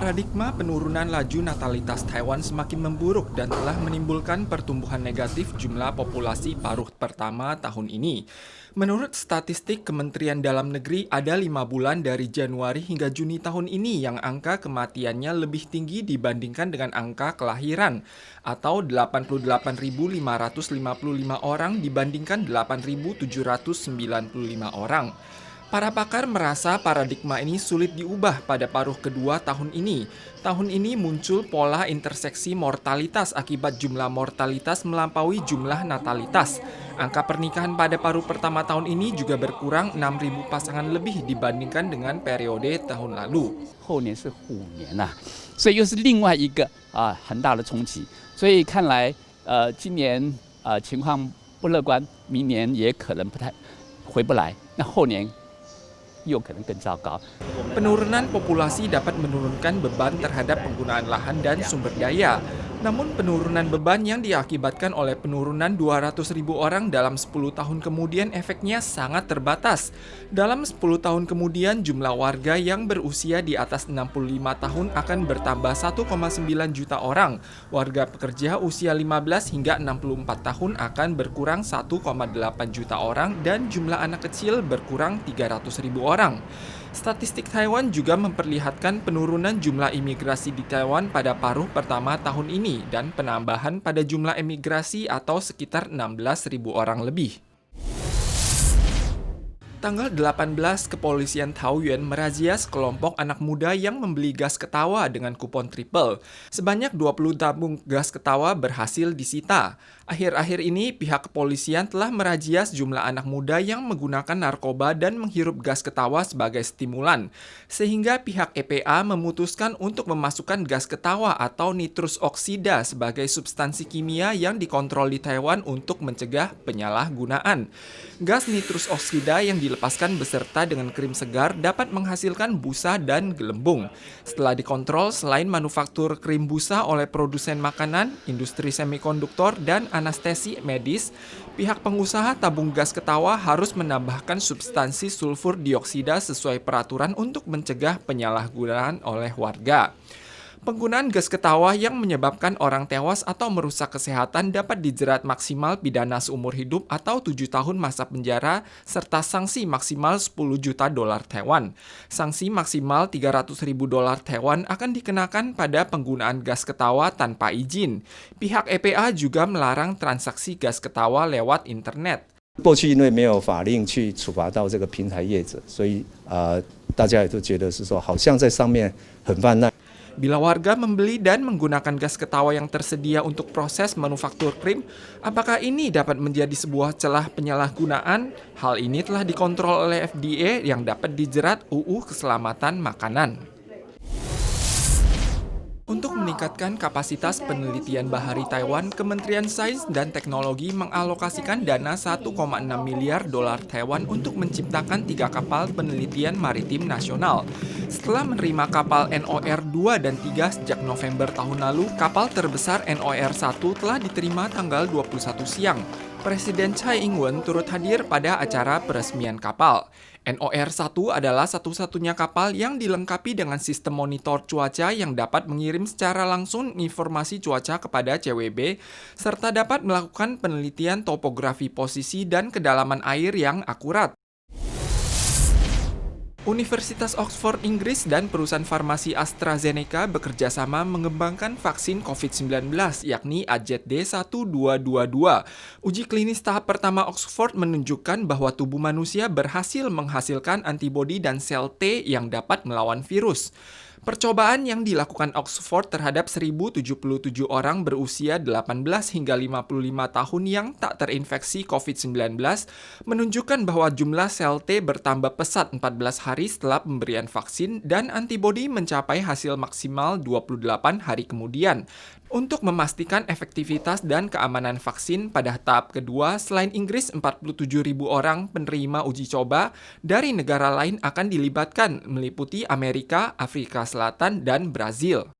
Paradigma penurunan laju natalitas Taiwan semakin memburuk dan telah menimbulkan pertumbuhan negatif jumlah populasi paruh pertama tahun ini. Menurut statistik Kementerian Dalam Negeri, ada 5 bulan dari Januari hingga Juni tahun ini yang angka kematiannya lebih tinggi dibandingkan dengan angka kelahiran, atau 88.555 orang dibandingkan 8.795 orang. Para pakar merasa paradigma ini sulit diubah pada paruh kedua tahun ini. Tahun ini muncul pola interseksi mortalitas akibat jumlah mortalitas melampaui jumlah natalitas. Angka pernikahan pada paruh pertama tahun ini juga berkurang 6.000 pasangan lebih dibandingkan dengan periode tahun lalu. 后年是虎年呐，所以又是另外一个很大的冲击。所以看来今年情况不乐观，明年也可能回不来，那后年 Penurunan populasi dapat menurunkan beban terhadap penggunaan lahan dan sumber daya. Namun penurunan beban yang diakibatkan oleh penurunan 200.000 orang dalam 10 tahun kemudian efeknya sangat terbatas. Dalam 10 tahun kemudian jumlah warga yang berusia di atas 65 tahun akan bertambah 1,9 juta orang. Warga pekerja usia 15 hingga 64 tahun akan berkurang 1,8 juta orang dan jumlah anak kecil berkurang 300.000 orang. Statistik Taiwan juga memperlihatkan penurunan jumlah imigrasi di Taiwan pada paruh pertama tahun ini dan penambahan pada jumlah emigrasi atau sekitar 16.000 orang lebih. Tanggal 18, kepolisian Taoyuan merazia sekelompok anak muda yang membeli gas ketawa dengan kupon triple. Sebanyak 20 tabung gas ketawa berhasil disita. Akhir-akhir ini, pihak kepolisian telah merazia sejumlah anak muda yang menggunakan narkoba dan menghirup gas ketawa sebagai stimulan. Sehingga pihak EPA memutuskan untuk memasukkan gas ketawa atau nitrus oksida sebagai substansi kimia yang dikontrol di Taiwan untuk mencegah penyalahgunaan. Gas nitrus oksida yang dilepaskan beserta dengan krim segar dapat menghasilkan busa dan gelembung. Setelah dikontrol, selain manufaktur krim busa oleh produsen makanan, industri semikonduktor, dan anestesi medis, pihak pengusaha tabung gas ketawa harus menambahkan substansi sulfur dioksida sesuai peraturan untuk mencegah penyalahgunaan oleh warga. Penggunaan gas ketawa yang menyebabkan orang tewas atau merusak kesehatan dapat dijerat maksimal pidana seumur hidup atau 7 tahun masa penjara serta sanksi maksimal 10 juta dolar Taiwan. Sanksi maksimal 300.000 dolar Taiwan akan dikenakan pada penggunaan gas ketawa tanpa izin. Pihak EPA juga melarang transaksi gas ketawa lewat internet. 过去因为没有法令去处罚到这个平台业者，所以大家也都觉得是说好像在上面很泛滥。 Bila warga membeli dan menggunakan gas ketawa yang tersedia untuk proses manufaktur krim, apakah ini dapat menjadi sebuah celah penyalahgunaan? Hal ini telah dikontrol oleh FDA yang dapat dijerat UU Keselamatan Makanan. Untuk meningkatkan kapasitas penelitian bahari Taiwan, Kementerian Sains dan Teknologi mengalokasikan dana 1,6 miliar dolar Taiwan untuk menciptakan 3 kapal penelitian maritim nasional. Setelah menerima kapal NOR-2 dan 3 sejak November tahun lalu, kapal terbesar NOR-1 telah diterima tanggal 21 siang. Presiden Tsai Ing-wen turut hadir pada acara peresmian kapal. NOR-1 adalah satu-satunya kapal yang dilengkapi dengan sistem monitor cuaca yang dapat mengirim secara langsung informasi cuaca kepada CWB, serta dapat melakukan penelitian topografi posisi dan kedalaman air yang akurat. Universitas Oxford Inggris dan perusahaan farmasi AstraZeneca bekerja sama mengembangkan vaksin COVID-19, yakni AZD1222. Uji klinis tahap pertama Oxford menunjukkan bahwa tubuh manusia berhasil menghasilkan antibodi dan sel T yang dapat melawan virus. Percobaan yang dilakukan Oxford terhadap 1.077 orang berusia 18 hingga 55 tahun yang tak terinfeksi COVID-19 menunjukkan bahwa jumlah sel T bertambah pesat 14 hari setelah pemberian vaksin dan antibodi mencapai hasil maksimal 28 hari kemudian. Untuk memastikan efektivitas dan keamanan vaksin pada tahap kedua, selain Inggris, 47.000 orang penerima uji coba dari negara lain akan dilibatkan, meliputi Amerika, Afrika Selatan, dan Brazil.